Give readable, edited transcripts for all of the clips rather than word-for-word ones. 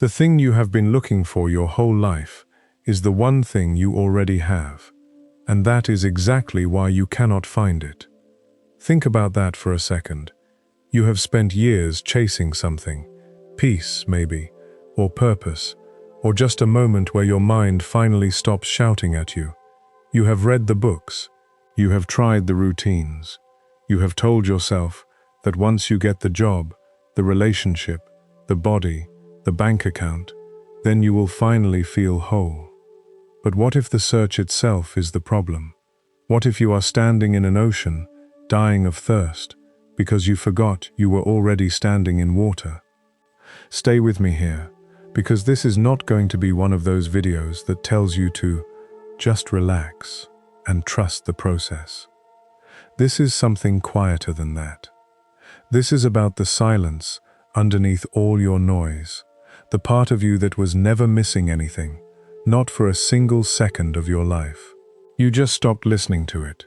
The thing you have been looking for your whole life is the one thing you already have, and that is exactly why you cannot find it. Think about that for a second. You have spent years chasing something, peace maybe, or purpose, or just a moment where your mind finally stops shouting at you. You have read the books, you have tried the routines, you have told yourself that once you get the job, the relationship, the body, the bank account, then you will finally feel whole. But what if the search itself is the problem? What if you are standing in an ocean, dying of thirst, because you forgot you were already standing in water? Stay with me here, because this is not going to be one of those videos that tells you to just relax and trust the process. This is something quieter than that. This is about the silence underneath all your noise, the part of you that was never missing anything, not for a single second of your life. You just stopped listening to it.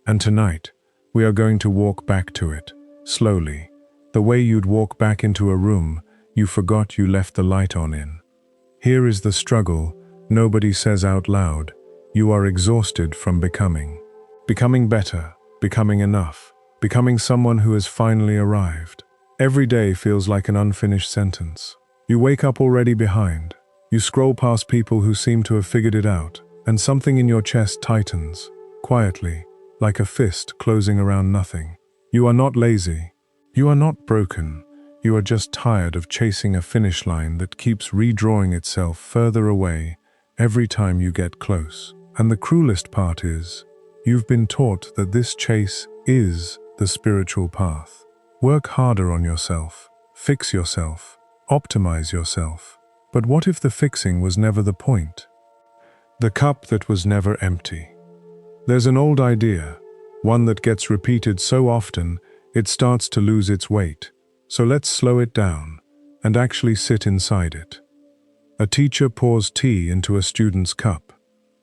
And tonight, we are going to walk back to it, slowly, the way you'd walk back into a room you forgot you left the light on in. Here is the struggle nobody says out loud. You are exhausted from becoming. Becoming better, becoming enough, becoming someone who has finally arrived. Every day feels like an unfinished sentence. You wake up already behind. You scroll past people who seem to have figured it out, and something in your chest tightens, quietly, like a fist closing around nothing. You are not lazy. You are not broken. You are just tired of chasing a finish line that keeps redrawing itself further away every time you get close. And the cruelest part is, you've been taught that this chase is the spiritual path. Work harder on yourself. Fix yourself. Optimize yourself. But what if the fixing was never the point? The cup that was never empty. There's an old idea, one that gets repeated so often it starts to lose its weight. So let's slow it down and actually sit inside it. A teacher pours tea into a student's cup.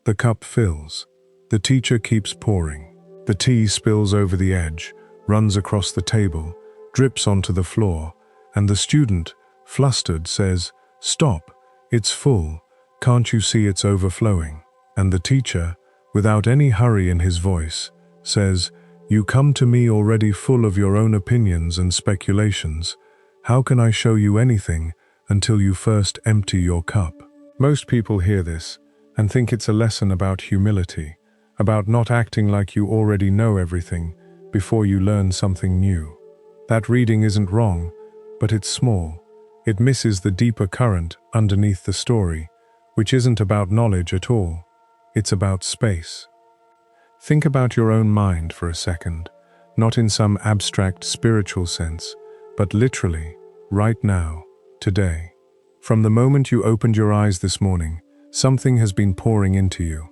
The cup fills. The teacher keeps pouring. The tea spills over the edge, runs across the table, drips onto the floor, and the student, flustered, says, "Stop, it's full, can't you see it's overflowing?" And the teacher, without any hurry in his voice, says, "You come to me already full of your own opinions and speculations. How can I show you anything until you first empty your cup?" Most people hear this and think it's a lesson about humility, about not acting like you already know everything before you learn something new. That reading isn't wrong, but it's small. It misses the deeper current underneath the story, which isn't about knowledge at all. It's about space. Think about your own mind for a second, not in some abstract spiritual sense, but literally, right now, today. From the moment you opened your eyes this morning, something has been pouring into you.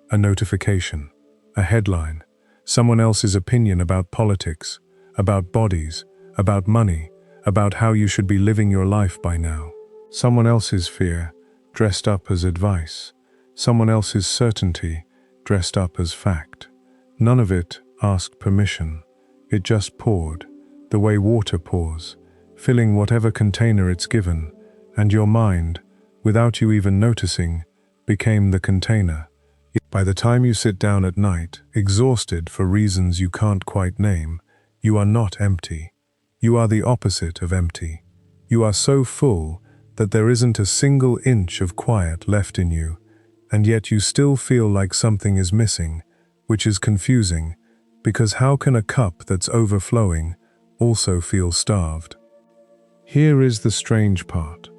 A notification, a headline, someone else's opinion about politics, about bodies, about money, about how you should be living your life by now. Someone else's fear, dressed up as advice. Someone else's certainty, dressed up as fact. None of it asked permission. It just poured, the way water pours, filling whatever container it's given, and your mind, without you even noticing, became the container. By the time you sit down at night, exhausted for reasons you can't quite name, you are not empty. You are the opposite of empty. You are so full that there isn't a single inch of quiet left in you, and yet you still feel like something is missing, which is confusing, because how can a cup that's overflowing also feel starved? Here is the strange part,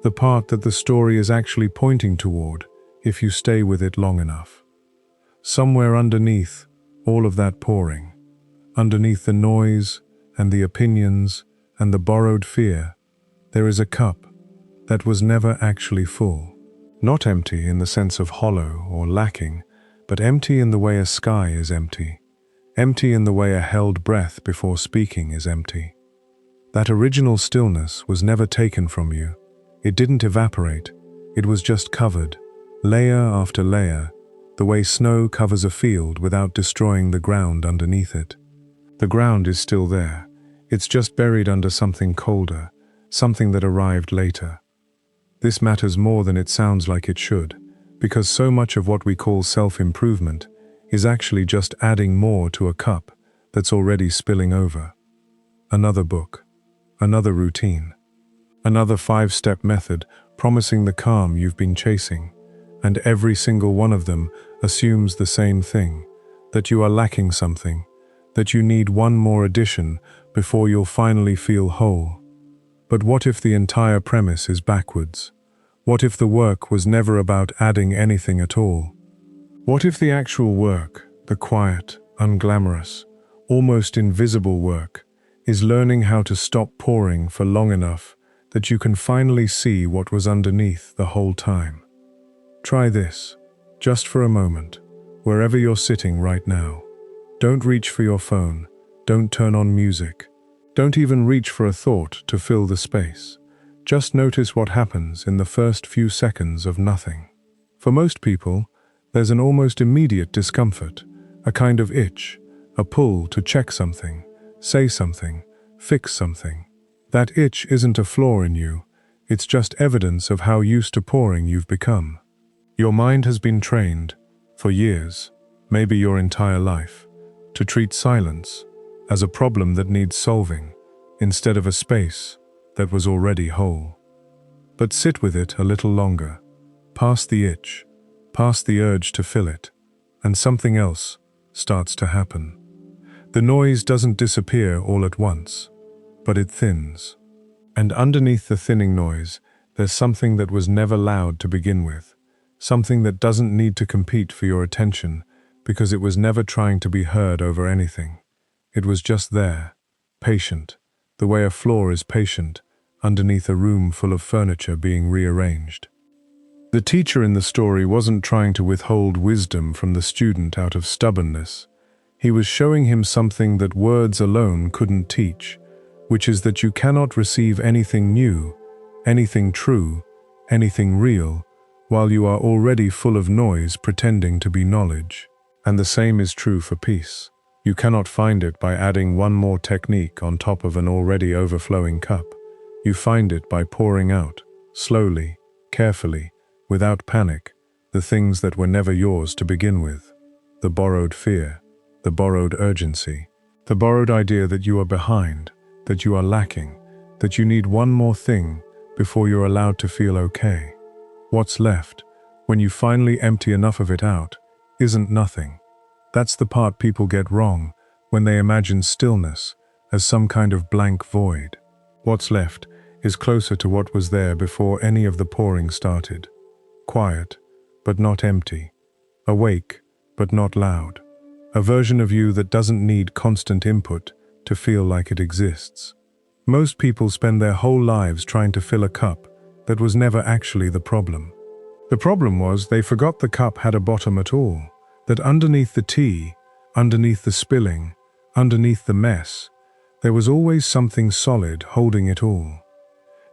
the part that the story is actually pointing toward if you stay with it long enough. Somewhere underneath all of that pouring, underneath the noise and the opinions and the borrowed fear, there is a cup that was never actually full. Not empty in the sense of hollow or lacking, but empty in the way a sky is empty. Empty in the way a held breath before speaking is empty. That original stillness was never taken from you. It didn't evaporate. It was just covered, layer after layer, the way snow covers a field without destroying the ground underneath it. The ground is still there. It's just buried under something colder, something that arrived later. This matters more than it sounds like it should, because so much of what we call self-improvement is actually just adding more to a cup that's already spilling over. Another book, another routine, another 5-step method promising the calm you've been chasing, and every single one of them assumes the same thing, that you are lacking something, that you need one more addition before you'll finally feel whole. But what if the entire premise is backwards? What if the work was never about adding anything at all? What if the actual work, the quiet, unglamorous, almost invisible work, is learning how to stop pouring for long enough that you can finally see what was underneath the whole time? Try this, just for a moment, wherever you're sitting right now. Don't reach for your phone, don't turn on music, don't even reach for a thought to fill the space. Just notice what happens in the first few seconds of nothing. For most people, there's an almost immediate discomfort, a kind of itch, a pull to check something, say something, fix something. That itch isn't a flaw in you, it's just evidence of how used to pouring you've become. Your mind has been trained, for years, maybe your entire life, to treat silence as a problem that needs solving, instead of a space that was already whole. But sit with it a little longer, past the itch, past the urge to fill it, and something else starts to happen. The noise doesn't disappear all at once, but it thins. And underneath the thinning noise, there's something that was never loud to begin with, something that doesn't need to compete for your attention because it was never trying to be heard over anything. It was just there, patient, the way a floor is patient, underneath a room full of furniture being rearranged. The teacher in the story wasn't trying to withhold wisdom from the student out of stubbornness. He was showing him something that words alone couldn't teach, which is that you cannot receive anything new, anything true, anything real, while you are already full of noise pretending to be knowledge. And the same is true for peace. You cannot find it by adding one more technique on top of an already overflowing cup. You find it by pouring out, slowly, carefully, without panic, the things that were never yours to begin with. The borrowed fear, the borrowed urgency, the borrowed idea that you are behind, that you are lacking, that you need one more thing before you're allowed to feel okay. What's left, when you finally empty enough of it out, isn't nothing. That's the part people get wrong when they imagine stillness as some kind of blank void. What's left is closer to what was there before any of the pouring started. Quiet, but not empty. Awake, but not loud. A version of you that doesn't need constant input to feel like it exists. Most people spend their whole lives trying to fill a cup that was never actually the problem. The problem was they forgot the cup had a bottom at all, that underneath the tea, underneath the spilling, underneath the mess, there was always something solid holding it all.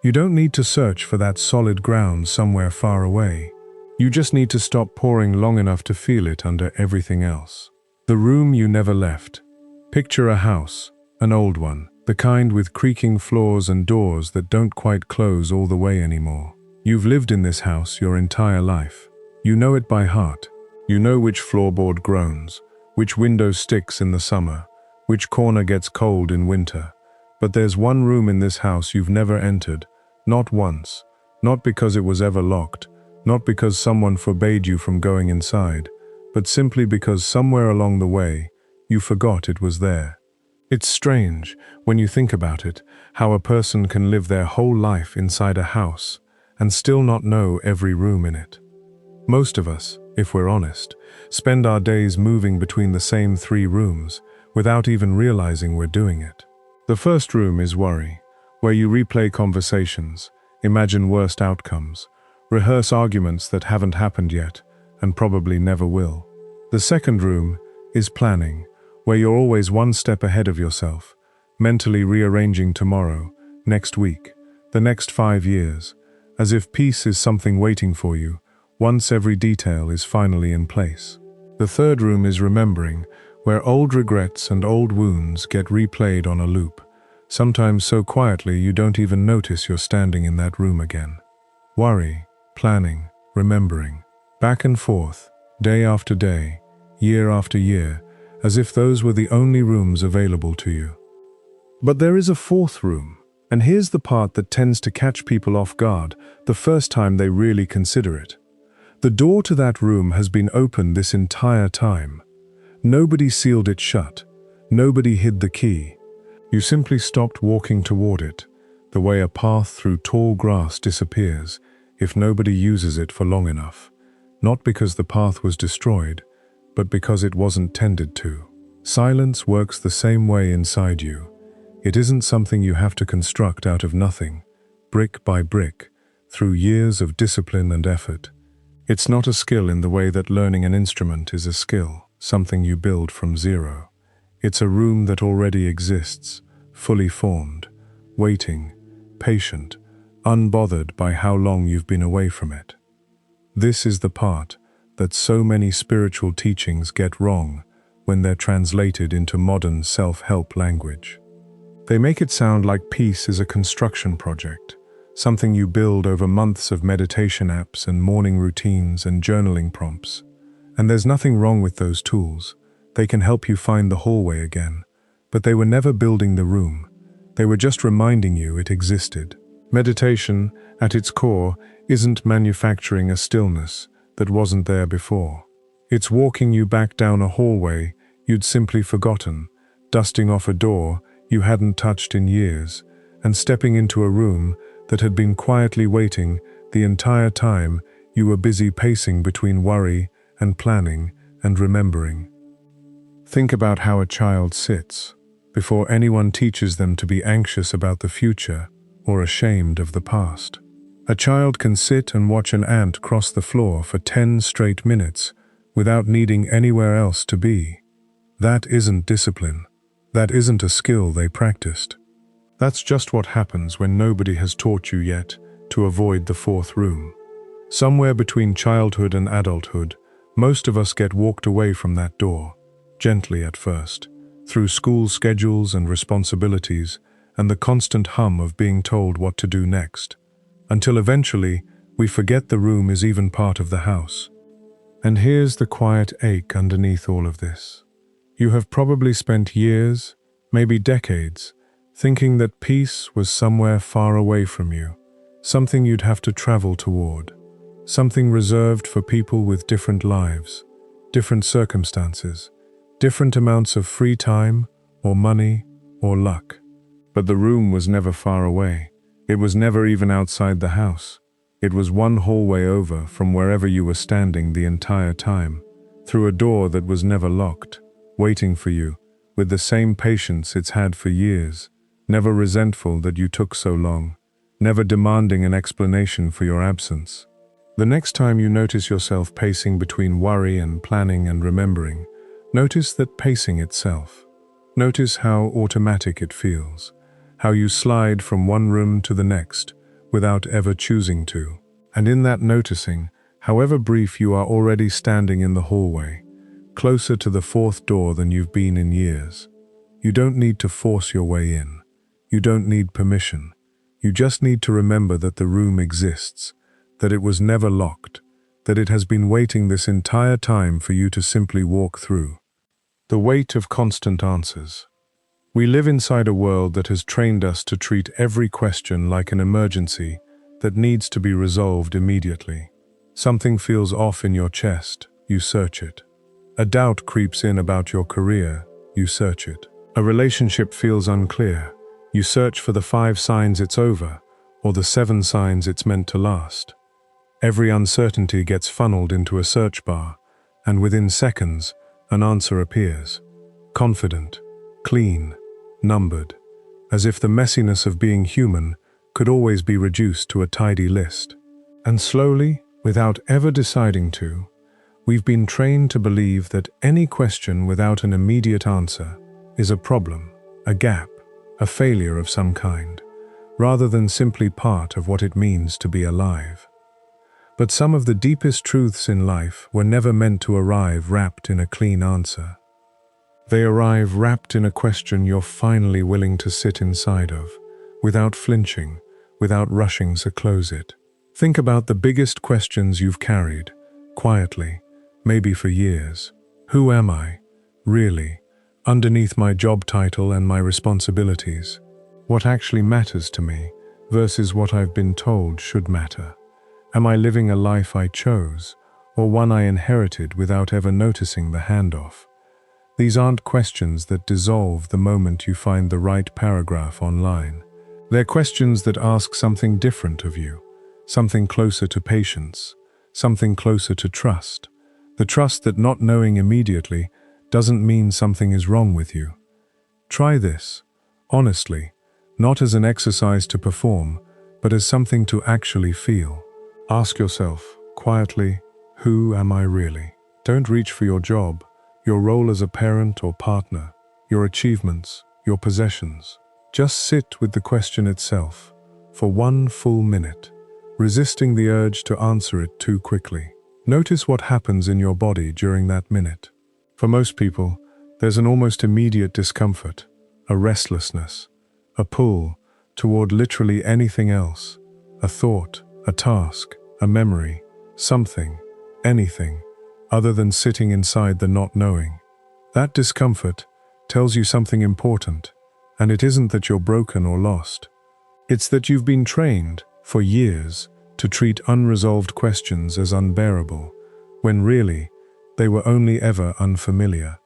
You don't need to search for that solid ground somewhere far away. You just need to stop pouring long enough to feel it under everything else. The room you never left. Picture a house, an old one, the kind with creaking floors and doors that don't quite close all the way anymore. You've lived in this house your entire life. You know it by heart. You know which floorboard groans, which window sticks in the summer, which corner gets cold in winter. But there's one room in this house you've never entered, not once, not because it was ever locked, not because someone forbade you from going inside, but simply because somewhere along the way, you forgot it was there. It's strange, when you think about it, how a person can live their whole life inside a house and still not know every room in it. Most of us, if we're honest, spend our days moving between the same 3 rooms without even realizing we're doing it. The first room is worry, where you replay conversations, imagine worst outcomes, rehearse arguments that haven't happened yet and probably never will. The second room is planning, where you're always one step ahead of yourself, mentally rearranging tomorrow, next week, the next 5 years, as if peace is something waiting for you once every detail is finally in place. The third room is remembering, where old regrets and old wounds get replayed on a loop, sometimes so quietly you don't even notice you're standing in that room again. Worry, planning, remembering. Back and forth, day after day, year after year, as if those were the only rooms available to you. But there is a fourth room, and here's the part that tends to catch people off guard the first time they really consider it. The door to that room has been open this entire time. Nobody sealed it shut. Nobody hid the key. You simply stopped walking toward it, the way a path through tall grass disappears if nobody uses it for long enough. Not because the path was destroyed, but because it wasn't tended to. Silence works the same way inside you. It isn't something you have to construct out of nothing, brick by brick, through years of discipline and effort. It's not a skill in the way that learning an instrument is a skill, something you build from zero. It's a room that already exists, fully formed, waiting, patient, unbothered by how long you've been away from it. This is the part that so many spiritual teachings get wrong when they're translated into modern self-help language. They make it sound like peace is a construction project, something you build over months of meditation apps and morning routines and journaling prompts. And there's nothing wrong with those tools. They can help you find the hallway again. But they were never building the room. They were just reminding you it existed. Meditation, at its core, isn't manufacturing a stillness that wasn't there before. It's walking you back down a hallway you'd simply forgotten, dusting off a door you hadn't touched in years, and stepping into a room that had been quietly waiting the entire time you were busy pacing between worry and planning and remembering. Think about how a child sits before anyone teaches them to be anxious about the future or ashamed of the past. A child can sit and watch an ant cross the floor for 10 straight minutes without needing anywhere else to be. That isn't discipline. That isn't a skill they practiced. That's just what happens when nobody has taught you yet to avoid the fourth room. Somewhere between childhood and adulthood, most of us get walked away from that door, gently at first, through school schedules and responsibilities and the constant hum of being told what to do next, until eventually we forget the room is even part of the house. And here's the quiet ache underneath all of this. You have probably spent years, maybe decades, thinking that peace was somewhere far away from you, something you'd have to travel toward, something reserved for people with different lives, different circumstances, different amounts of free time, or money, or luck. But the room was never far away. It was never even outside the house. It was one hallway over from wherever you were standing the entire time, through a door that was never locked, waiting for you, with the same patience it's had for years, never resentful that you took so long, never demanding an explanation for your absence. The next time you notice yourself pacing between worry and planning and remembering, notice that pacing itself. Notice how automatic it feels, how you slide from one room to the next without ever choosing to. And in that noticing, however brief, you are already standing in the hallway, closer to the fourth door than you've been in years. You don't need to force your way in. You don't need permission. You just need to remember that the room exists, that it was never locked, that it has been waiting this entire time for you to simply walk through. The weight of constant answers. We live inside a world that has trained us to treat every question like an emergency that needs to be resolved immediately. Something feels off in your chest, you search it. A doubt creeps in about your career, you search it. A relationship feels unclear, you search for the 5 signs it's over, or the 7 signs it's meant to last. Every uncertainty gets funneled into a search bar, and within seconds, an answer appears. Confident, clean, numbered, as if the messiness of being human could always be reduced to a tidy list. And slowly, without ever deciding to, we've been trained to believe that any question without an immediate answer is a problem, a gap, a failure of some kind, rather than simply part of what it means to be alive. But some of the deepest truths in life were never meant to arrive wrapped in a clean answer. They arrive wrapped in a question you're finally willing to sit inside of, without flinching, without rushing to close it. Think about the biggest questions you've carried, quietly, maybe for years. Who am I, really, underneath my job title and my responsibilities? What actually matters to me versus what I've been told should matter? Am I living a life I chose, or one I inherited without ever noticing the handoff? These aren't questions that dissolve the moment you find the right paragraph online. They're questions that ask something different of you, something closer to patience, something closer to trust. The trust that not knowing immediately doesn't mean something is wrong with you. Try this, honestly, not as an exercise to perform, but as something to actually feel. Ask yourself, quietly, who am I really? Don't reach for your job, your role as a parent or partner, your achievements, your possessions. Just sit with the question itself for 1 full minute, resisting the urge to answer it too quickly. Notice what happens in your body during that minute. For most people, there's an almost immediate discomfort, a restlessness, a pull toward literally anything else, a thought, a task, a memory, something, anything, other than sitting inside the not knowing. That discomfort tells you something important, and it isn't that you're broken or lost. It's that you've been trained, for years, to treat unresolved questions as unbearable, when really, they were only ever unfamiliar.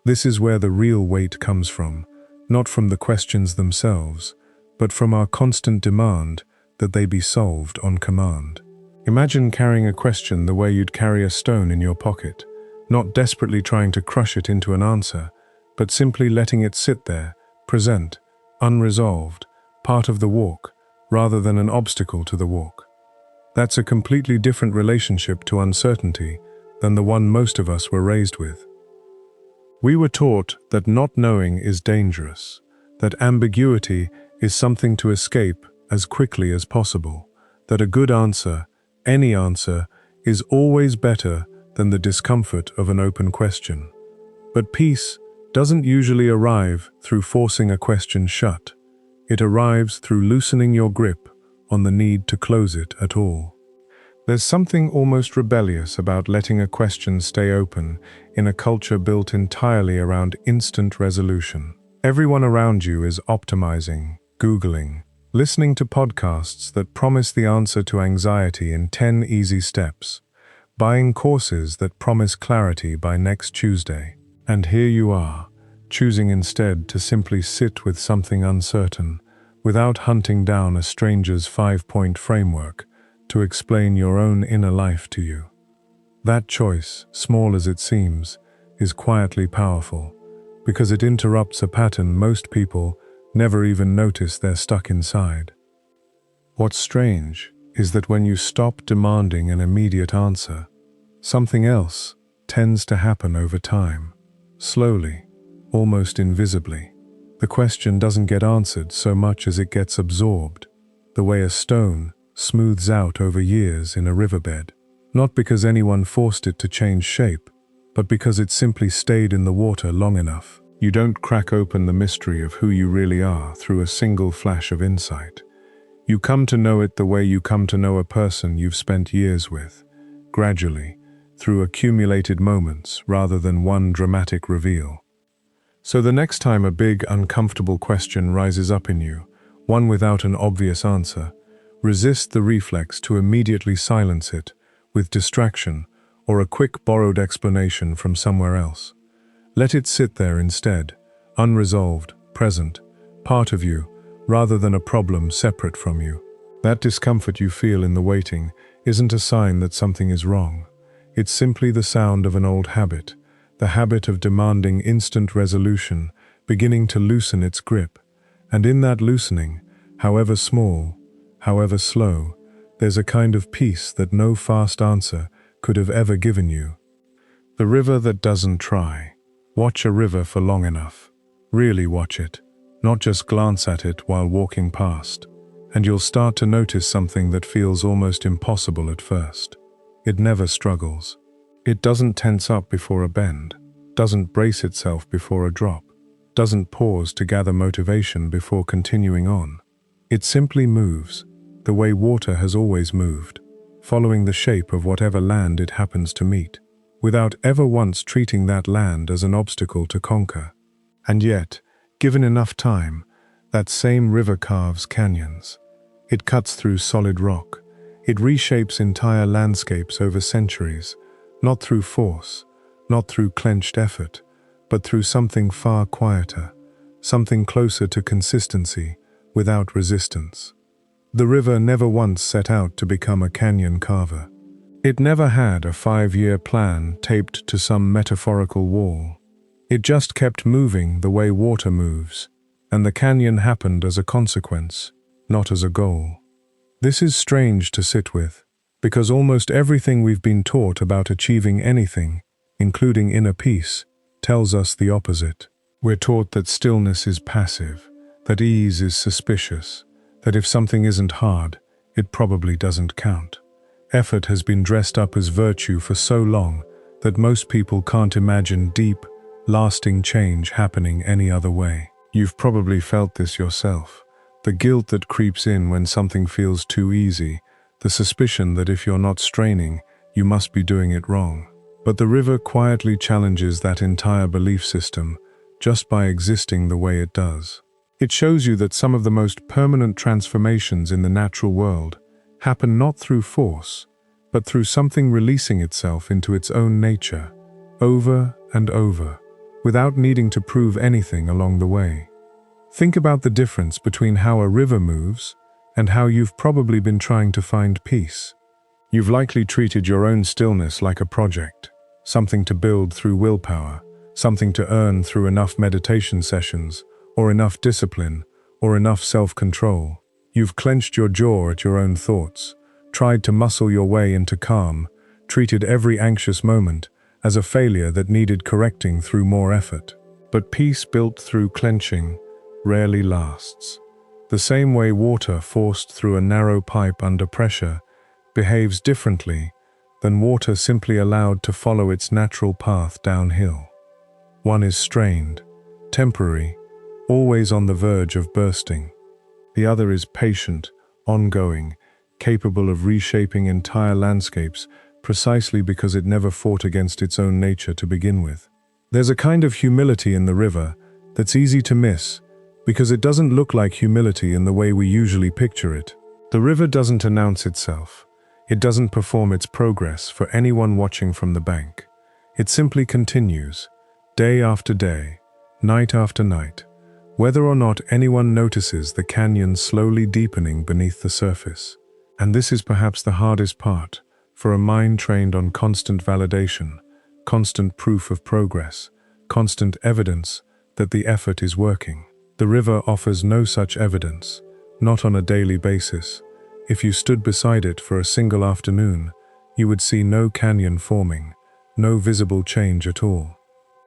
This is where the real weight comes from, not from the questions themselves, but from our constant demand that they be solved on command. Imagine carrying a question the way you'd carry a stone in your pocket, not desperately trying to crush it into an answer, but simply letting it sit there, present, unresolved, part of the walk, rather than an obstacle to the walk. That's a completely different relationship to uncertainty than the one most of us were raised with. We were taught that not knowing is dangerous, that ambiguity is something to escape as quickly as possible, that a good answer, any answer, is always better than the discomfort of an open question. But peace doesn't usually arrive through forcing a question shut. It arrives through loosening your grip on the need to close it at all. There's something almost rebellious about letting a question stay open in a culture built entirely around instant resolution. Everyone around you is optimizing, Googling, listening to podcasts that promise the answer to anxiety in 10 easy steps, buying courses that promise clarity by next Tuesday. And here you are, choosing instead to simply sit with something uncertain, without hunting down a stranger's 5-point framework to explain your own inner life to you. That choice, small as it seems, is quietly powerful, because it interrupts a pattern most people never even notice they're stuck inside. What's strange is that when you stop demanding an immediate answer, something else tends to happen over time, slowly, almost invisibly. The question doesn't get answered so much as it gets absorbed, the way a stone smooths out over years in a riverbed, not because anyone forced it to change shape, but because it simply stayed in the water long enough. You don't crack open the mystery of who you really are through a single flash of insight. You come to know it the way you come to know a person you've spent years with, gradually, through accumulated moments rather than one dramatic reveal. So the next time a big, uncomfortable question rises up in you, one without an obvious answer, resist the reflex to immediately silence it with distraction or a quick borrowed explanation from somewhere else. Let it sit there instead, unresolved, present, part of you, rather than a problem separate from you. That discomfort you feel in the waiting isn't a sign that something is wrong. It's simply the sound of an old habit, the habit of demanding instant resolution, beginning to loosen its grip. And in that loosening, however small, however slow, there's a kind of peace that no fast answer could have ever given you. The river that doesn't try. Watch a river for long enough. Really watch it, not just glance at it while walking past, and you'll start to notice something that feels almost impossible at first. It never struggles. It doesn't tense up before a bend, doesn't brace itself before a drop, doesn't pause to gather motivation before continuing on. It simply moves, the way water has always moved, following the shape of whatever land it happens to meet, without ever once treating that land as an obstacle to conquer. And yet, given enough time, that same river carves canyons. It cuts through solid rock. It reshapes entire landscapes over centuries, not through force, not through clenched effort, but through something far quieter, something closer to consistency, without resistance. The river never once set out to become a canyon carver. It never had a 5-year plan taped to some metaphorical wall. It just kept moving the way water moves, and the canyon happened as a consequence, not as a goal. This is strange to sit with, because almost everything we've been taught about achieving anything, including inner peace, tells us the opposite. We're taught that stillness is passive, that ease is suspicious, that if something isn't hard, it probably doesn't count. Effort has been dressed up as virtue for so long that most people can't imagine deep, lasting change happening any other way. You've probably felt this yourself. The guilt that creeps in when something feels too easy, the suspicion that if you're not straining, you must be doing it wrong. But the river quietly challenges that entire belief system just by existing the way it does. It shows you that some of the most permanent transformations in the natural world happen not through force, but through something releasing itself into its own nature, over and over, without needing to prove anything along the way. Think about the difference between how a river moves and how you've probably been trying to find peace. You've likely treated your own stillness like a project, something to build through willpower, something to earn through enough meditation sessions, or enough discipline, or enough self-control. You've clenched your jaw at your own thoughts, tried to muscle your way into calm, treated every anxious moment as a failure that needed correcting through more effort. But peace built through clenching rarely lasts. The same way water forced through a narrow pipe under pressure behaves differently than water simply allowed to follow its natural path downhill. One is strained, temporary, always on the verge of bursting. The other is patient, ongoing, capable of reshaping entire landscapes precisely because it never fought against its own nature to begin with. There's a kind of humility in the river that's easy to miss because it doesn't look like humility in the way we usually picture it. The river doesn't announce itself. It doesn't perform its progress for anyone watching from the bank. It simply continues, day after day, night after night, whether or not anyone notices the canyon slowly deepening beneath the surface. And this is perhaps the hardest part, for a mind trained on constant validation, constant proof of progress, constant evidence that the effort is working. The river offers no such evidence, not on a daily basis. If you stood beside it for a single afternoon, you would see no canyon forming, no visible change at all.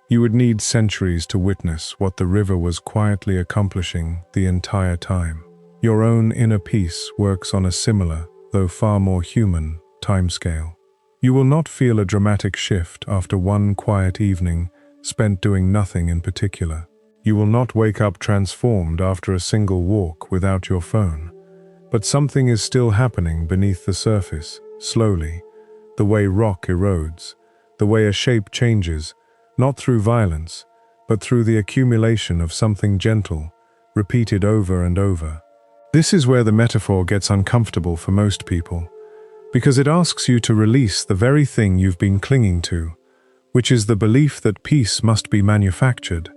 You would need centuries to witness what the river was quietly accomplishing the entire time. Your own inner peace works on a similar, though far more human, timescale. You will not feel a dramatic shift after one quiet evening spent doing nothing in particular. You will not wake up transformed after a single walk without your phone. But something is still happening beneath the surface, slowly, the way rock erodes, the way a shape changes, not through violence, but through the accumulation of something gentle, repeated over and over. This is where the metaphor gets uncomfortable for most people, because it asks you to release the very thing you've been clinging to, which is the belief that peace must be manufactured,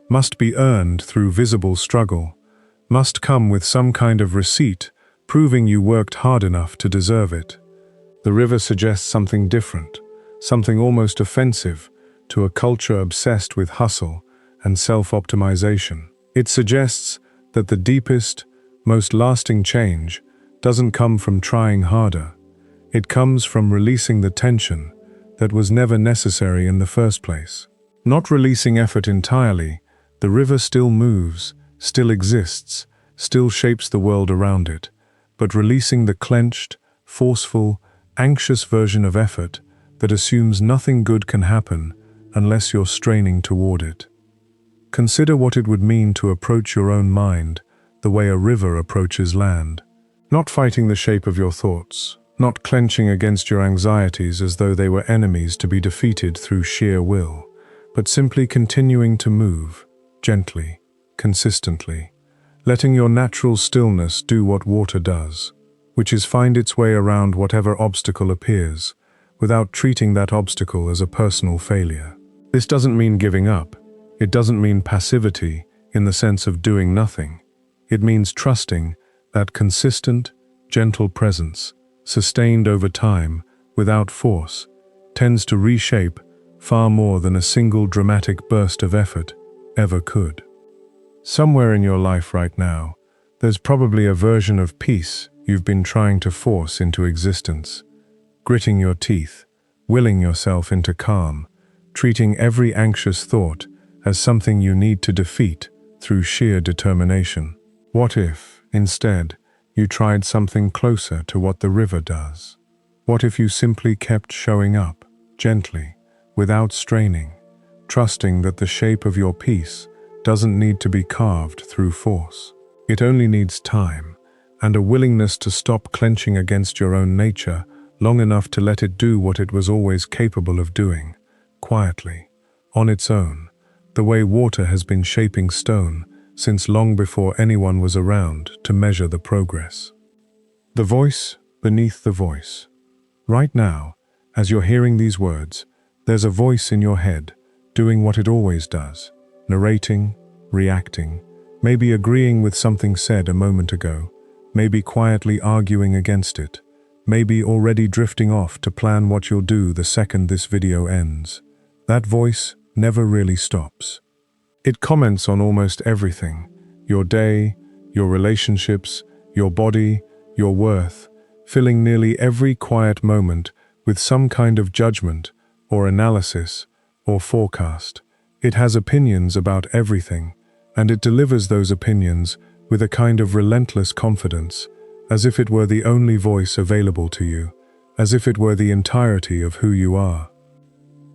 must be earned through visible struggle, must come with some kind of receipt proving you worked hard enough to deserve it. The river suggests something different, something almost offensive to a culture obsessed with hustle and self-optimization. It suggests that the deepest, most lasting change doesn't come from trying harder. It comes from releasing the tension that was never necessary in the first place. Not releasing effort entirely, the river still moves, still exists, still shapes the world around it, but releasing the clenched, forceful, anxious version of effort that assumes nothing good can happen unless you're straining toward it. Consider what it would mean to approach your own mind the way a river approaches land. Not fighting the shape of your thoughts, not clenching against your anxieties as though they were enemies to be defeated through sheer will, but simply continuing to move, gently, consistently, letting your natural stillness do what water does, which is find its way around whatever obstacle appears, without treating that obstacle as a personal failure. This doesn't mean giving up. It doesn't mean passivity in the sense of doing nothing. It means trusting that consistent, gentle presence, sustained over time, without force, tends to reshape far more than a single dramatic burst of effort ever could. Somewhere in your life right now, there's probably a version of peace you've been trying to force into existence, gritting your teeth, willing yourself into calm, treating every anxious thought as something you need to defeat through sheer determination. What if, instead, you tried something closer to what the river does? What if you simply kept showing up, gently, without straining, trusting that the shape of your peace doesn't need to be carved through force? It only needs time, and a willingness to stop clenching against your own nature long enough to let it do what it was always capable of doing, quietly, on its own, the way water has been shaping stone since long before anyone was around to measure the progress. The voice beneath the voice. Right now, as you're hearing these words, there's a voice in your head doing what it always does, narrating, reacting, maybe agreeing with something said a moment ago, maybe quietly arguing against it, maybe already drifting off to plan what you'll do the second this video ends. That voice never really stops. It comments on almost everything: your day, your relationships, your body, your worth, filling nearly every quiet moment with some kind of judgment or analysis or forecast. It has opinions about everything, and it delivers those opinions with a kind of relentless confidence, as if it were the only voice available to you, as if it were the entirety of who you are.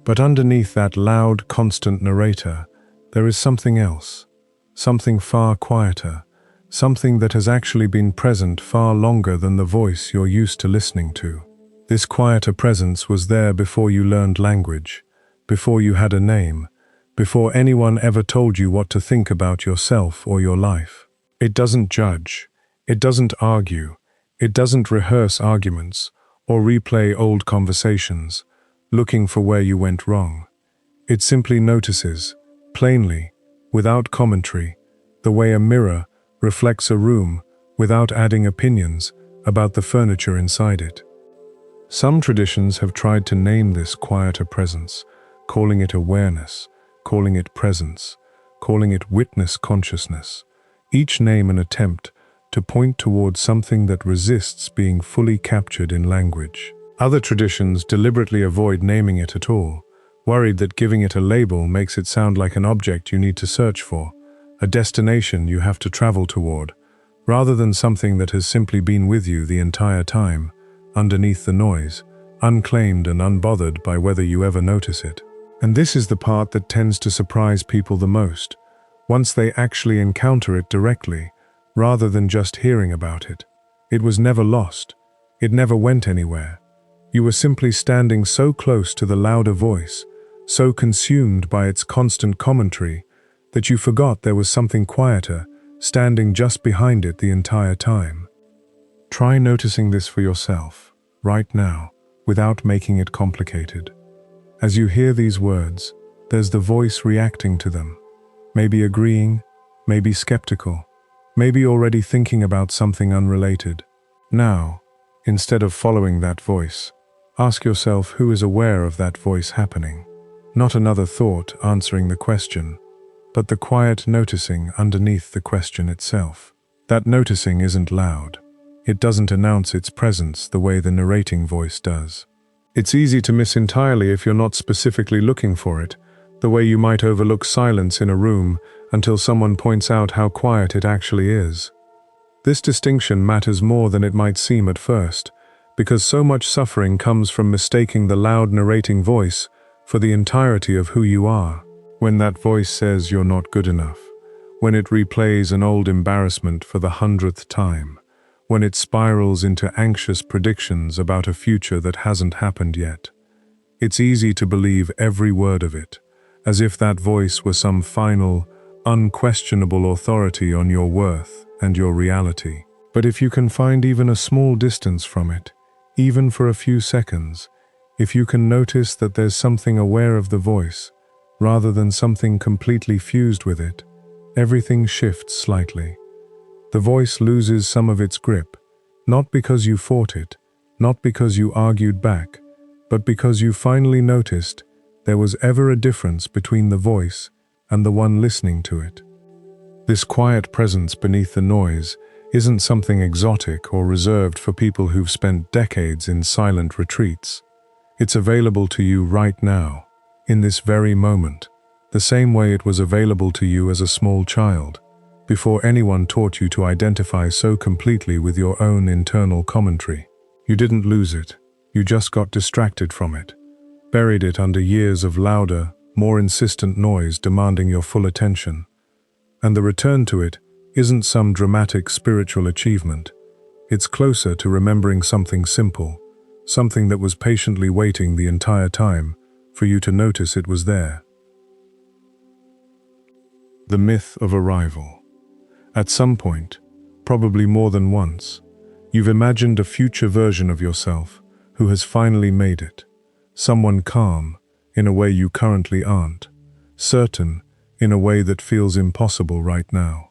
But underneath that loud, constant narrator, there is something else, something far quieter, something that has actually been present far longer than the voice you're used to listening to. This quieter presence was there before you learned language, before you had a name, before anyone ever told you what to think about yourself or your life. It doesn't judge, it doesn't argue, it doesn't rehearse arguments or replay old conversations, looking for where you went wrong. It simply notices, plainly, without commentary, the way a mirror reflects a room without adding opinions about the furniture inside it. Some traditions have tried to name this quieter presence, calling it awareness, calling it presence, calling it witness consciousness, each name an attempt to point towards something that resists being fully captured in language. Other traditions deliberately avoid naming it at all, worried that giving it a label makes it sound like an object you need to search for, a destination you have to travel toward, rather than something that has simply been with you the entire time, underneath the noise, unclaimed and unbothered by whether you ever notice it. And this is the part that tends to surprise people the most, once they actually encounter it directly, rather than just hearing about it. It was never lost. It never went anywhere. You were simply standing so close to the louder voice, so consumed by its constant commentary, that you forgot there was something quieter, standing just behind it the entire time. Try noticing this for yourself, right now, without making it complicated. As you hear these words, there's the voice reacting to them, maybe agreeing, maybe skeptical, maybe already thinking about something unrelated. Now, instead of following that voice, ask yourself who is aware of that voice happening. Not another thought answering the question, but the quiet noticing underneath the question itself. That noticing isn't loud. It doesn't announce its presence the way the narrating voice does. It's easy to miss entirely if you're not specifically looking for it, the way you might overlook silence in a room until someone points out how quiet it actually is. This distinction matters more than it might seem at first, because so much suffering comes from mistaking the loud narrating voice for the entirety of who you are. When that voice says you're not good enough, when it replays an old embarrassment for the 100th time, when it spirals into anxious predictions about a future that hasn't happened yet. It's easy to believe every word of it, as if that voice were some final, unquestionable authority on your worth and your reality. But if you can find even a small distance from it, even for a few seconds, if you can notice that there's something aware of the voice, rather than something completely fused with it, everything shifts slightly. The voice loses some of its grip, not because you fought it, not because you argued back, but because you finally noticed there was ever a difference between the voice and the one listening to it. This quiet presence beneath the noise isn't something exotic or reserved for people who've spent decades in silent retreats. It's available to you right now, in this very moment, the same way it was available to you as a small child, before anyone taught you to identify so completely with your own internal commentary. You didn't lose it, you just got distracted from it, buried it under years of louder, more insistent noise demanding your full attention. And the return to it isn't some dramatic spiritual achievement. It's closer to remembering something simple, something that was patiently waiting the entire time for you to notice it was there. The myth of arrival. At some point, probably more than once, you've imagined a future version of yourself who has finally made it. Someone calm, in a way you currently aren't. Certain, in a way that feels impossible right now.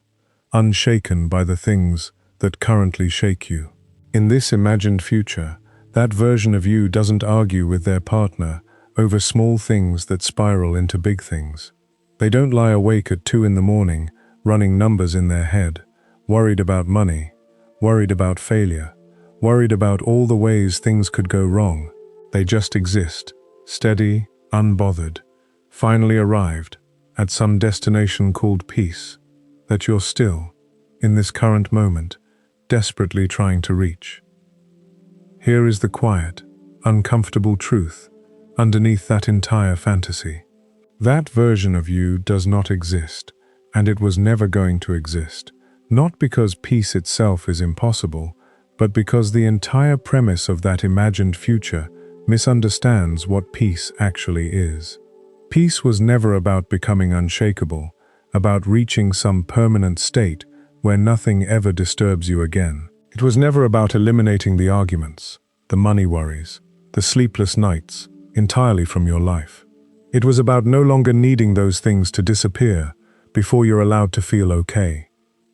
Unshaken by the things that currently shake you. In this imagined future, that version of you doesn't argue with their partner over small things that spiral into big things. They don't lie awake at 2 a.m, running numbers in their head, worried about money, worried about failure, worried about all the ways things could go wrong. They just exist, steady, unbothered, finally arrived at some destination called peace, that you're still, in this current moment, desperately trying to reach. Here is the quiet, uncomfortable truth underneath that entire fantasy. That version of you does not exist, and it was never going to exist, not because peace itself is impossible, but because the entire premise of that imagined future misunderstands what peace actually is. Peace was never about becoming unshakable, about reaching some permanent state where nothing ever disturbs you again. It was never about eliminating the arguments, the money worries, the sleepless nights, entirely from your life. It was about no longer needing those things to disappear before you're allowed to feel okay.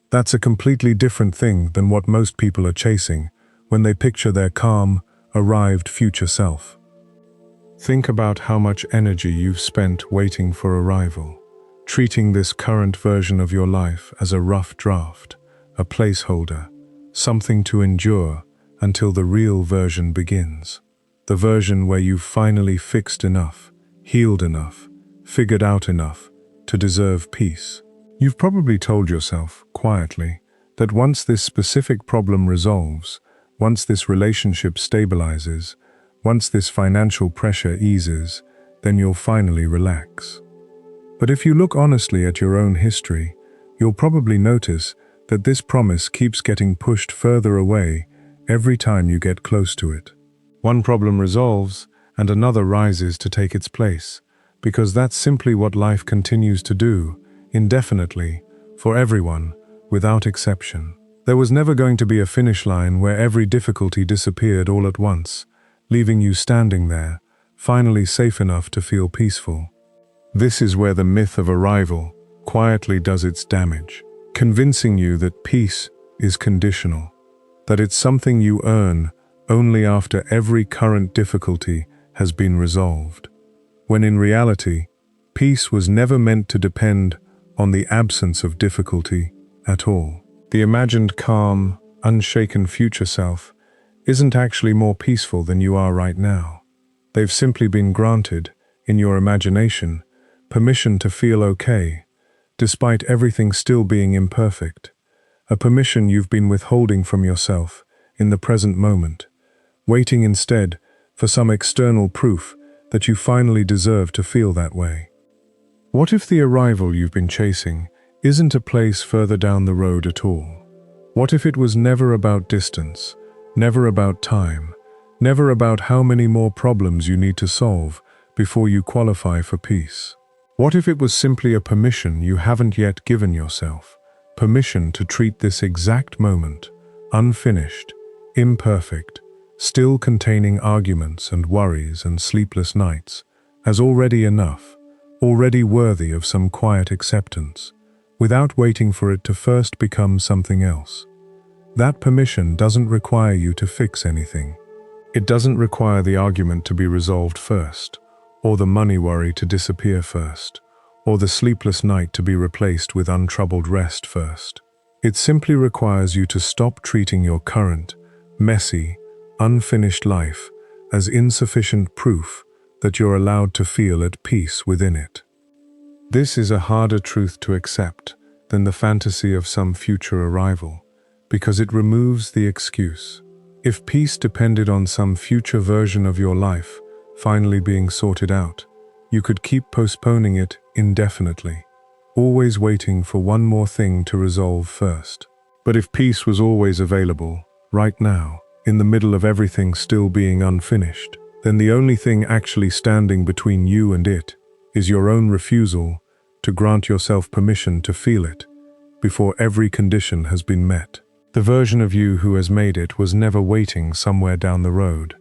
That's a completely different thing than what most people are chasing when they picture their calm, arrived future self. Think about how much energy you've spent waiting for arrival, treating this current version of your life as a rough draft, a placeholder, something to endure until the real version begins. The version where you've finally fixed enough, healed enough, figured out enough to deserve peace. You've probably told yourself, quietly, that once this specific problem resolves, once this relationship stabilizes, once this financial pressure eases, then you'll finally relax. But if you look honestly at your own history, you'll probably notice that this promise keeps getting pushed further away every time you get close to it. One problem resolves, and another rises to take its place, because that's simply what life continues to do, indefinitely, for everyone, without exception. There was never going to be a finish line where every difficulty disappeared all at once, leaving you standing there, finally safe enough to feel peaceful. This is where the myth of arrival quietly does its damage, convincing you that peace is conditional, that it's something you earn only after every current difficulty has been resolved, when in reality, peace was never meant to depend on the absence of difficulty at all. The imagined calm, unshaken future self isn't actually more peaceful than you are right now. They've simply been granted, in your imagination, permission to feel okay, despite everything still being imperfect. A permission you've been withholding from yourself in the present moment, waiting instead for some external proof that you finally deserve to feel that way. What if the arrival you've been chasing isn't a place further down the road at all? What if it was never about distance, never about time, never about how many more problems you need to solve before you qualify for peace? What if it was simply a permission you haven't yet given yourself? Permission to treat this exact moment, unfinished, imperfect, still containing arguments and worries and sleepless nights, as already enough, already worthy of some quiet acceptance, without waiting for it to first become something else. That permission doesn't require you to fix anything. It doesn't require the argument to be resolved first, or the money worry to disappear first, or the sleepless night to be replaced with untroubled rest first. It simply requires you to stop treating your current, messy, unfinished life as insufficient proof that you're allowed to feel at peace within it. This is a harder truth to accept than the fantasy of some future arrival, because it removes the excuse. If peace depended on some future version of your life finally being sorted out, you could keep postponing it indefinitely, always waiting for one more thing to resolve first. But if peace was always available, right now, in the middle of everything still being unfinished, then the only thing actually standing between you and it is your own refusal to grant yourself permission to feel it before every condition has been met. The version of you who has made it was never waiting somewhere down the road.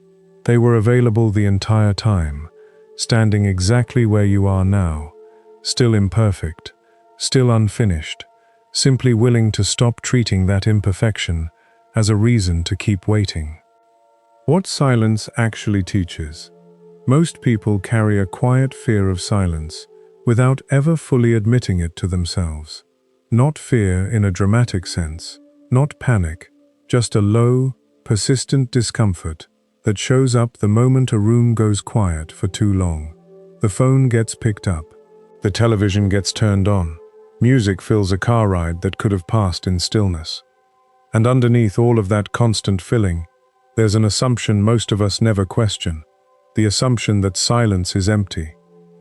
They were available the entire time, standing exactly where you are now, still imperfect, still unfinished, simply willing to stop treating that imperfection as a reason to keep waiting. What silence actually teaches? Most people carry a quiet fear of silence without ever fully admitting it to themselves. Not fear in a dramatic sense, not panic, just a low, persistent discomfort that shows up the moment a room goes quiet for too long. The phone gets picked up, the television gets turned on, music fills a car ride that could have passed in stillness. And underneath all of that constant filling, there's an assumption most of us never question, the assumption that silence is empty,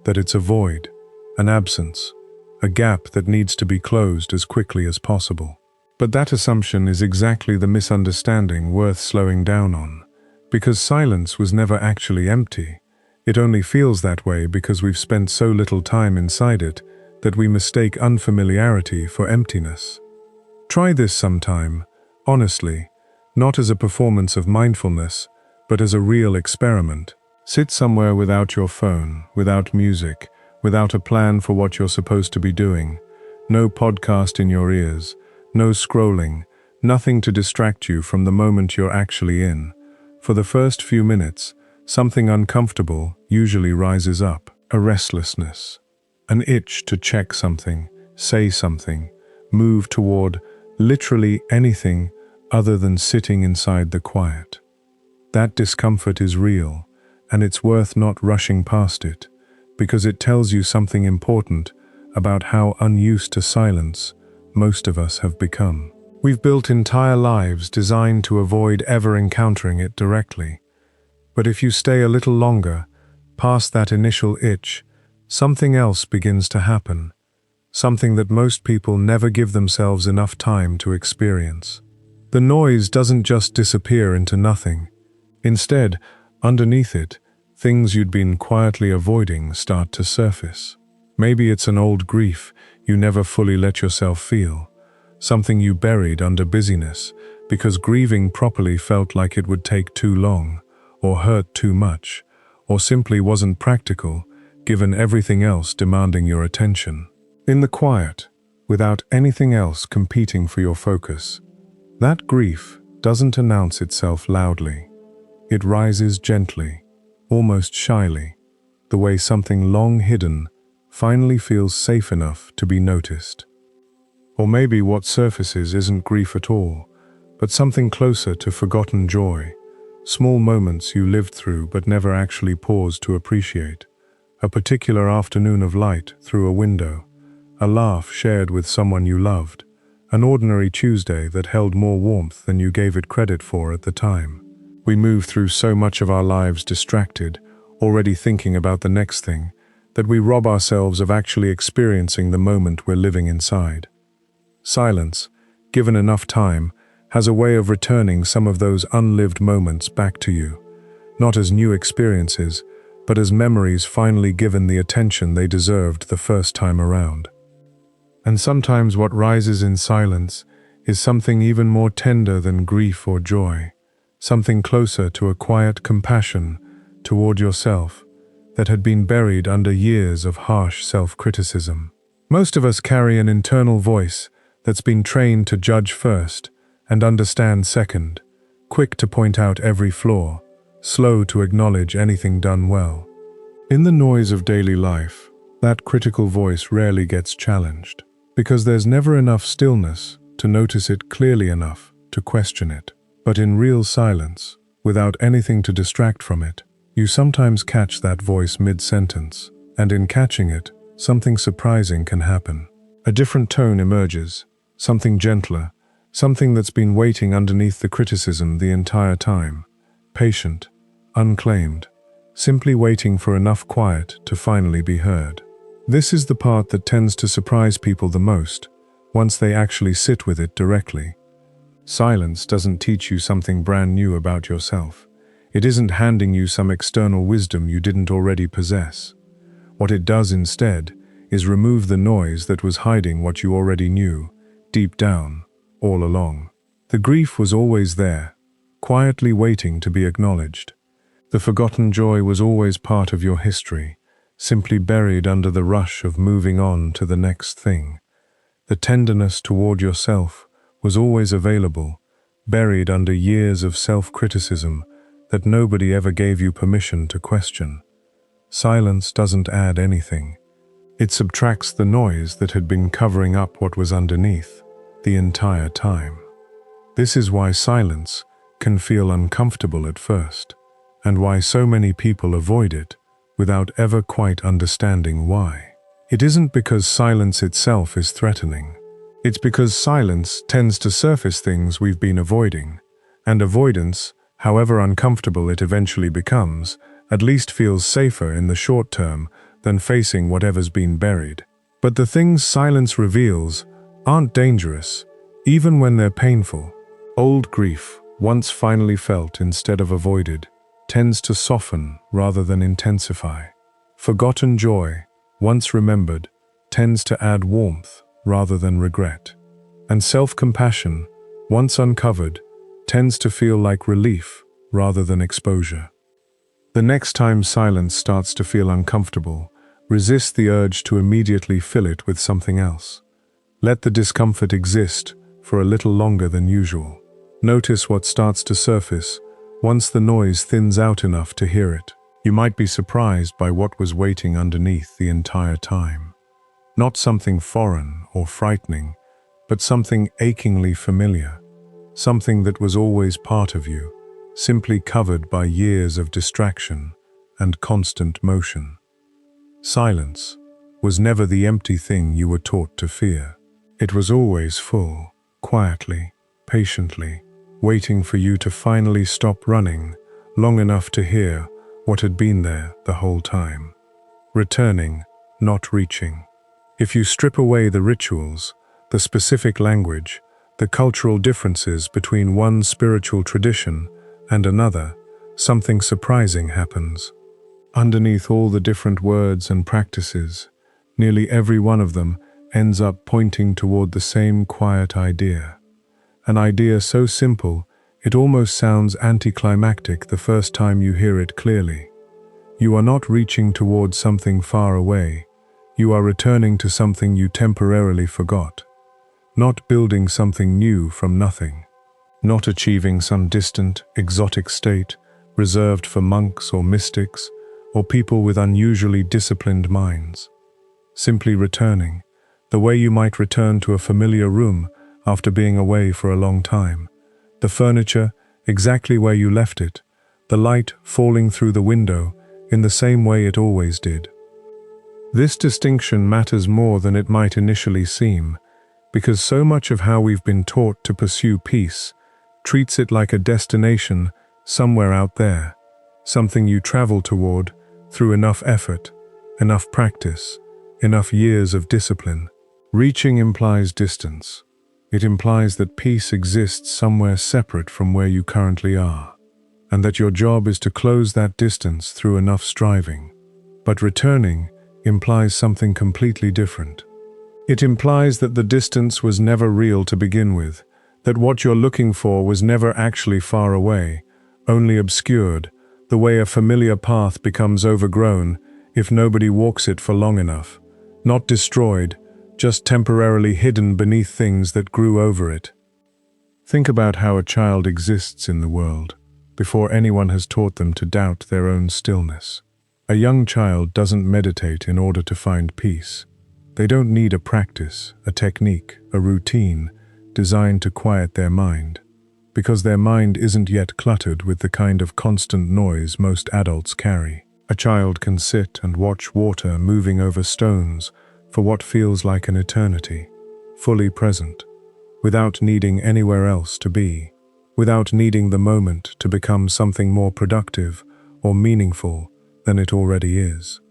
that it's a void, an absence, a gap that needs to be closed as quickly as possible. But that assumption is exactly the misunderstanding worth slowing down on, because silence was never actually empty. It only feels that way because we've spent so little time inside it that we mistake unfamiliarity for emptiness. Try this sometime, honestly, not as a performance of mindfulness, but as a real experiment. Sit somewhere without your phone, without music, without a plan for what you're supposed to be doing. No podcast in your ears, no scrolling, nothing to distract you from the moment you're actually in. For the first few minutes, something uncomfortable usually rises up, a restlessness, an itch to check something, say something, move toward literally anything other than sitting inside the quiet. That discomfort is real, and it's worth not rushing past it, because it tells you something important about how unused to silence most of us have become. We've built entire lives designed to avoid ever encountering it directly. But if you stay a little longer, past that initial itch, something else begins to happen, something that most people never give themselves enough time to experience. The noise doesn't just disappear into nothing. Instead, underneath it, things you'd been quietly avoiding start to surface. Maybe it's an old grief you never fully let yourself feel, something you buried under busyness because grieving properly felt like it would take too long, or hurt too much, or simply wasn't practical, given everything else demanding your attention. In the quiet, without anything else competing for your focus, that grief doesn't announce itself loudly. It rises gently, almost shyly, the way something long hidden finally feels safe enough to be noticed. Or maybe what surfaces isn't grief at all, but something closer to forgotten joy, small moments you lived through but never actually paused to appreciate. A particular afternoon of light through a window, a laugh shared with someone you loved, an ordinary Tuesday that held more warmth than you gave it credit for at the time. We move through so much of our lives distracted, already thinking about the next thing, that we rob ourselves of actually experiencing the moment we're living inside. Silence, given enough time, has a way of returning some of those unlived moments back to you, not as new experiences, but as memories finally given the attention they deserved the first time around. And sometimes what rises in silence is something even more tender than grief or joy, something closer to a quiet compassion toward yourself that had been buried under years of harsh self-criticism. Most of us carry an internal voice that's been trained to judge first and understand second, quick to point out every flaw, slow to acknowledge anything done well. In the noise of daily life, that critical voice rarely gets challenged, because there's never enough stillness to notice it clearly enough to question it. But in real silence, without anything to distract from it, you sometimes catch that voice mid-sentence, and in catching it, something surprising can happen. A different tone emerges, something gentler, something that's been waiting underneath the criticism the entire time, patient, unclaimed, simply waiting for enough quiet to finally be heard. This is the part that tends to surprise people the most, once they actually sit with it directly. Silence doesn't teach you something brand new about yourself. It isn't handing you some external wisdom you didn't already possess. What it does instead is remove the noise that was hiding what you already knew, deep down, all along. The grief was always there, quietly waiting to be acknowledged. The forgotten joy was always part of your history, simply buried under the rush of moving on to the next thing. The tenderness toward yourself was always available, buried under years of self-criticism that nobody ever gave you permission to question. Silence doesn't add anything. It subtracts the noise that had been covering up what was underneath the entire time. This is why silence can feel uncomfortable at first, and why so many people avoid it without ever quite understanding why. It isn't because silence itself is threatening. It's because silence tends to surface things we've been avoiding, and avoidance, however uncomfortable it eventually becomes, at least feels safer in the short term than facing whatever's been buried. But the things silence reveals aren't dangerous, even when they're painful. Old grief, once finally felt instead of avoided, tends to soften rather than intensify. Forgotten joy, once remembered, tends to add warmth rather than regret. And self-compassion, once uncovered, tends to feel like relief rather than exposure. The next time silence starts to feel uncomfortable, resist the urge to immediately fill it with something else. Let the discomfort exist for a little longer than usual. Notice what starts to surface once the noise thins out enough to hear it. You might be surprised by what was waiting underneath the entire time. Not something foreign or frightening, but something achingly familiar. Something that was always part of you, simply covered by years of distraction and constant motion. Silence was never the empty thing you were taught to fear. It was always full, quietly, patiently, waiting for you to finally stop running long enough to hear what had been there the whole time. Returning, not reaching. If you strip away the rituals, the specific language, the cultural differences between one spiritual tradition and another, something surprising happens. Underneath all the different words and practices, nearly every one of them ends up pointing toward the same quiet idea. An idea so simple, it almost sounds anticlimactic the first time you hear it clearly. You are not reaching toward something far away. You are returning to something you temporarily forgot. Not building something new from nothing. Not achieving some distant, exotic state reserved for monks or mystics or people with unusually disciplined minds. Simply returning, the way you might return to a familiar room after being away for a long time. The furniture exactly where you left it, the light falling through the window in the same way it always did. This distinction matters more than it might initially seem, because so much of how we've been taught to pursue peace treats it like a destination somewhere out there, something you travel toward through enough effort, enough practice, enough years of discipline. Reaching implies distance. It implies that peace exists somewhere separate from where you currently are, and that your job is to close that distance through enough striving. But returning implies something completely different. It implies that the distance was never real to begin with, that what you're looking for was never actually far away, only obscured, the way a familiar path becomes overgrown if nobody walks it for long enough. Not destroyed, just temporarily hidden beneath things that grew over it. Think about how a child exists in the world, before anyone has taught them to doubt their own stillness. A young child doesn't meditate in order to find peace. They don't need a practice, a technique, a routine designed to quiet their mind, because their mind isn't yet cluttered with the kind of constant noise most adults carry. A child can sit and watch water moving over stones for what feels like an eternity, fully present, without needing anywhere else to be, without needing the moment to become something more productive or meaningful than it already is.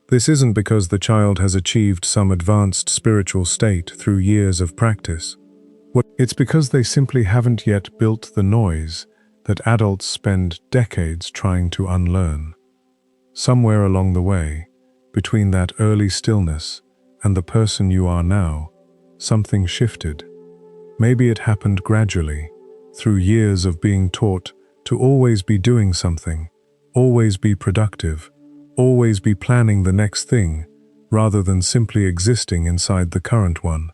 This isn't because the child has achieved some advanced spiritual state through years of practice. It's because they simply haven't yet built the noise that adults spend decades trying to unlearn. Somewhere along the way, between that early stillness and the person you are now, something shifted. Maybe it happened gradually, through years of being taught to always be doing something, always be productive, always be planning the next thing, rather than simply existing inside the current one.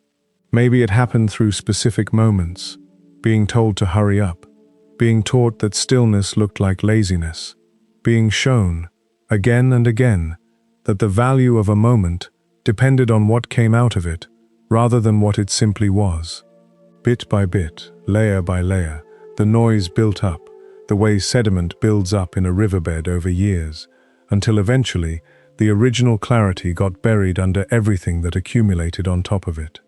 Maybe it happened through specific moments, being told to hurry up, being taught that stillness looked like laziness, being shown, again and again, that the value of a moment depended on what came out of it, rather than what it simply was. Bit by bit, layer by layer, the noise built up, the way sediment builds up in a riverbed over years, until eventually the original clarity got buried under everything that accumulated on top of it.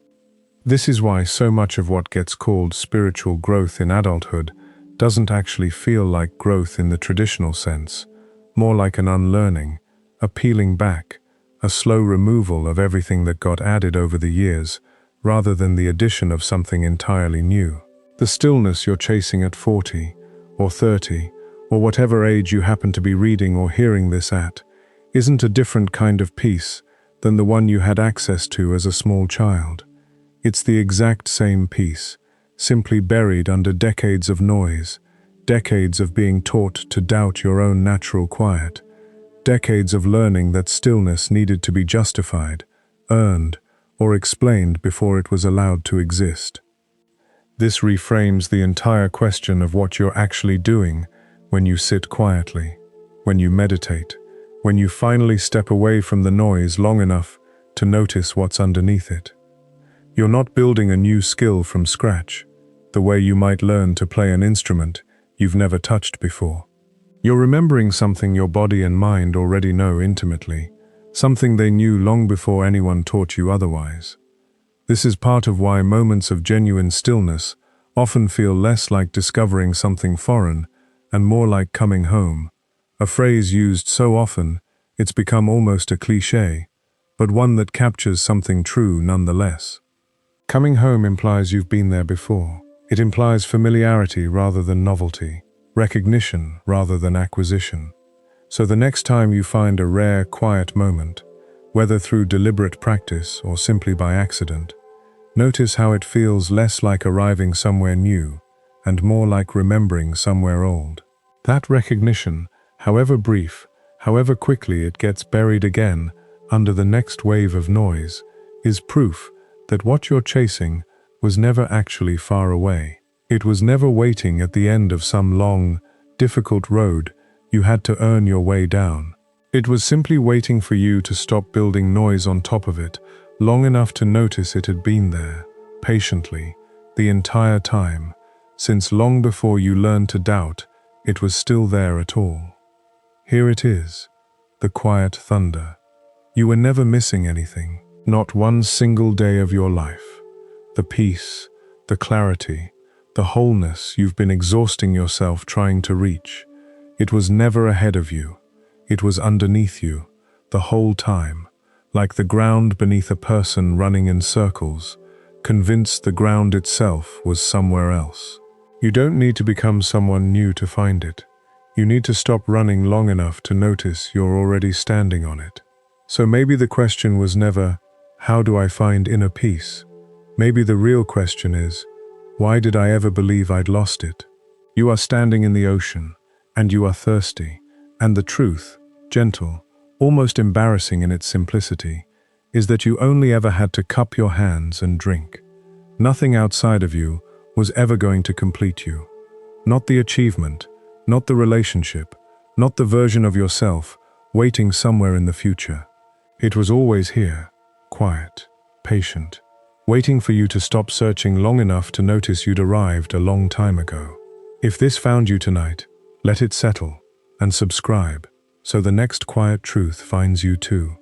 This is why so much of what gets called spiritual growth in adulthood doesn't actually feel like growth in the traditional sense, more like an unlearning, a peeling back, a slow removal of everything that got added over the years, rather than the addition of something entirely new. The stillness you're chasing at 40, or 30, or whatever age you happen to be reading or hearing this at, isn't a different kind of peace than the one you had access to as a small child. It's the exact same peace, simply buried under decades of noise, decades of being taught to doubt your own natural quiet, decades of learning that stillness needed to be justified, earned, or explained before it was allowed to exist. This reframes the entire question of what you're actually doing when you sit quietly, when you meditate, when you finally step away from the noise long enough to notice what's underneath it. You're not building a new skill from scratch, the way you might learn to play an instrument you've never touched before. You're remembering something your body and mind already know intimately, something they knew long before anyone taught you otherwise. This is part of why moments of genuine stillness often feel less like discovering something foreign and more like coming home, a phrase used so often it's become almost a cliché, but one that captures something true nonetheless. Coming home implies you've been there before. It implies familiarity rather than novelty, recognition rather than acquisition. So the next time you find a rare, quiet moment, whether through deliberate practice or simply by accident, notice how it feels less like arriving somewhere new and more like remembering somewhere old. That recognition, however brief, however quickly it gets buried again under the next wave of noise, is proof that what you're chasing was never actually far away. It was never waiting at the end of some long, difficult road you had to earn your way down. It was simply waiting for you to stop building noise on top of it long enough to notice it had been there, patiently, the entire time, since long before you learned to doubt it was still there at all. Here it is, the quiet thunder. You were never missing anything, not one single day of your life. The peace, the clarity, the wholeness you've been exhausting yourself trying to reach. It was never ahead of you. It was underneath you, the whole time, like the ground beneath a person running in circles, convinced the ground itself was somewhere else. You don't need to become someone new to find it. You need to stop running long enough to notice you're already standing on it. So maybe the question was never, how do I find inner peace? Maybe the real question is, why did I ever believe I'd lost it? You are standing in the ocean, and you are thirsty, and the truth, gentle, almost embarrassing in its simplicity, is that you only ever had to cup your hands and drink. Nothing outside of you was ever going to complete you. Not the achievement, not the relationship, not the version of yourself waiting somewhere in the future. It was always here, quiet, patient, waiting for you to stop searching long enough to notice you'd arrived a long time ago. If this found you tonight, let it settle, and subscribe, so the next quiet truth finds you too.